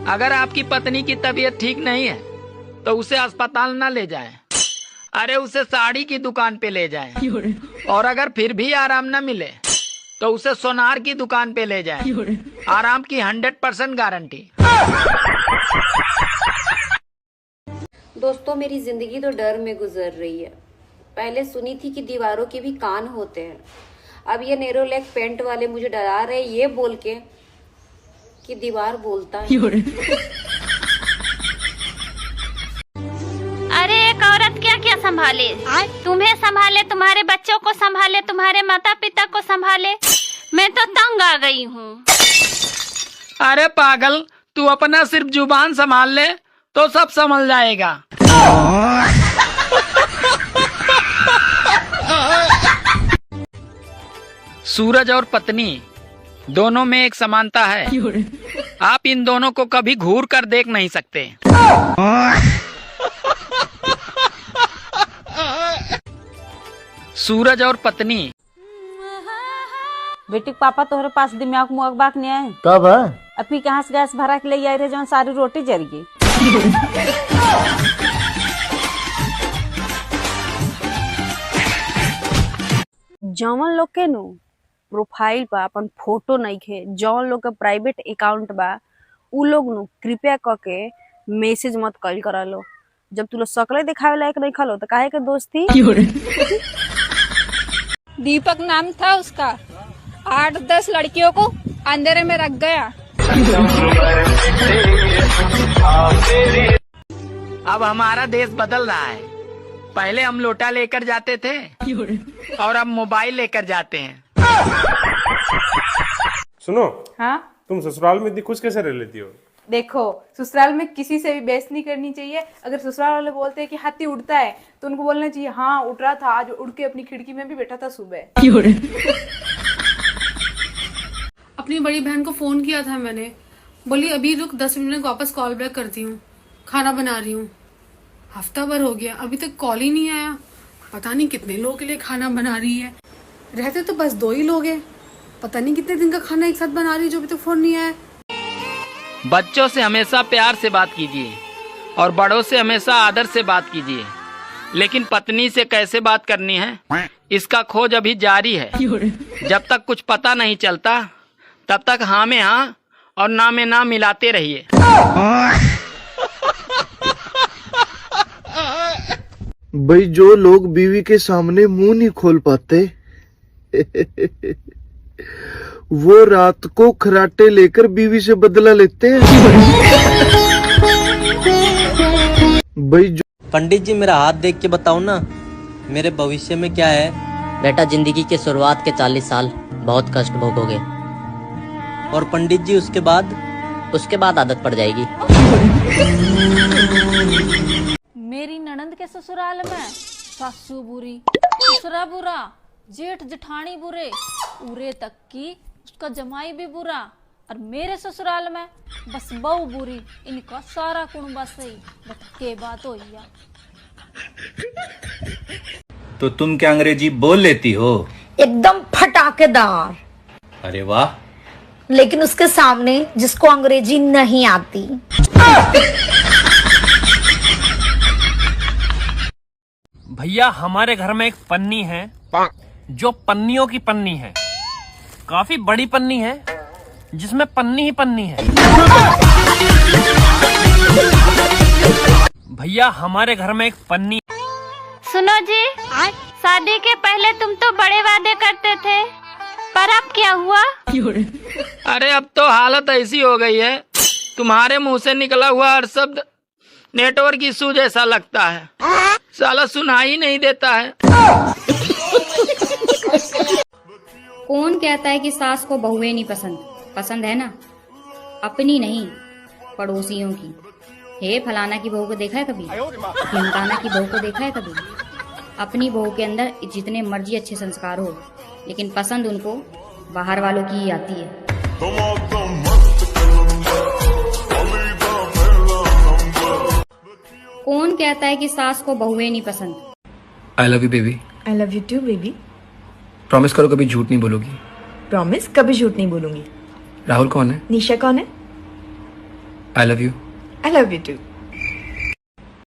अगर आपकी पत्नी की तबीयत ठीक नहीं है तो उसे अस्पताल न ले जाएं। अरे उसे साड़ी की दुकान पे ले जाएं। और अगर फिर भी आराम न मिले तो उसे सोनार की दुकान पे ले जाएं। आराम की 100% गारंटी। दोस्तों, मेरी जिंदगी तो डर में गुजर रही है। पहले सुनी थी कि दीवारों के भी कान होते हैं। अब ये नेरो लेग पेंट वाले मुझे डरा रहे ये बोल के कि दीवार बोलता है। अरे एक औरत क्या क्या संभाले, तुम्हें संभाले, तुम्हारे बच्चों को संभाले, तुम्हारे माता पिता को संभाले। मैं तो तंग आ गई हूँ। अरे पागल, तू अपना सिर्फ जुबान संभाल ले तो सब संभल जाएगा। सूरज और पत्नी दोनों में एक समानता है। आप इन दोनों को कभी घूर कर देख नहीं सकते। सूरज और पत्नी। बेटी पापा तोहरे पास दिमाग मुआग बाक नहीं आए कब है? अभी कहाँ से गैस भरा के ले आई रहे जो सारी रोटी जल गई। जवन लोग के नु प्रोफाइल पर अपन फोटो नहीं खे, जवन लोग का प्राइवेट अकाउंट बा, उ लोग नु कृपया करके मैसेज मत कॉल करा लो। जब तू लोग शकल दिखावे लायक नहीं खलो तो काहे के दोस्ती। दीपक नाम था उसका, 8-10 लड़कियों को अंधेरे में रख गया। अब हमारा देश बदल रहा है। पहले हम लोटा लेकर जाते थे और अब मोबाइल लेकर जाते हैं। सुनो, हाँ तुम ससुराल में इतनी खुश कैसे रह लेती हो? देखो, ससुराल में किसी से भी बहस नहीं करनी चाहिए। अगर ससुराल वाले बोलते हैं कि हाथी उड़ता है तो उनको बोलना चाहिए हाँ उड़ रहा था, आज उड़ के अपनी खिड़की में भी बैठा था सुबह। अपनी बड़ी बहन को फोन किया था मैंने, बोली अभी रुक 10 मिनट में वापस कॉल बैक करती हूँ, खाना बना रही हूँ। हफ्ता भर हो गया अभी तक कॉल ही नहीं आया। पता नहीं कितने लोगों के लिए खाना बना रही है। रहते तो बस 2 ही लोग हैं, पता नहीं कितने दिन का खाना एक साथ बना रही है जो अभी तक फोन नहीं आया। बच्चों से हमेशा प्यार से बात कीजिए और बड़ों से हमेशा आदर से बात कीजिए, लेकिन पत्नी से कैसे बात करनी है इसका खोज अभी जारी है। जब तक कुछ पता नहीं चलता तब तक हाँ में हाँ और ना में ना मिलाते रहिए। भाई जो लोग बीवी के सामने मुंह नहीं खोल पाते वो रात को खराटे लेकर बीवी से बदला लेते हैं। भाई जो पंडित जी मेरा हाथ देख के बताओ ना, मेरे भविष्य में क्या है? बेटा जिंदगी के शुरुआत के 40 साल बहुत कष्ट भोगोगे और पंडित जी उसके बाद आदत पड़ जाएगी। मेरी ननंद के ससुराल में सासू बुरी, ससुरा बुरा, जेठ जेठानी बुरे, उरे तक की उसका जमाई भी बुरा, और मेरे ससुराल में बस बहू बुरी, इनका सारा कुटुंब सही। बता के बात हो या? तो तुम क्या अंग्रेजी बोल लेती हो? एकदम फटाकेदार। अरे वाह। लेकिन उसके सामने जिसको अंग्रेजी नहीं आती। भैया हमारे घर में एक पन्नी है जो पन्नियों की पन्नी है, काफी बड़ी पन्नी है जिसमें पन्नी ही पन्नी है। भैया हमारे घर में एक पन्नी। सुनो जी, शादी के पहले तुम तो बड़े वादे करते थे, पर अब क्या हुआ? अरे अब तो हालत ऐसी हो गई है, तुम्हारे मुंह से निकला हुआ हर शब्द नेटवर्क इशू जैसा लगता है, साला सुनाई नहीं देता है। कौन कहता है कि सास को बहुएं नहीं पसंद? पसंद है ना, अपनी नहीं पड़ोसियों की। हे फलाना की बहू को देखा है कभी? ढिमकाना की बहू को देखा है कभी? अपनी बहू के अंदर जितने मर्जी अच्छे संस्कार हो, लेकिन पसंद उनको बाहर वालों की ही आती है। कौन कहता है कि सास को बहुएं नहीं पसंद? I love you baby. I love you too baby. Promise करो कभी झूठ नहीं बोलोगी। प्रॉमिस, कभी झूठ नहीं बोलूंगी। राहुल कौन है? निशा कौन है? I love you. I love you to.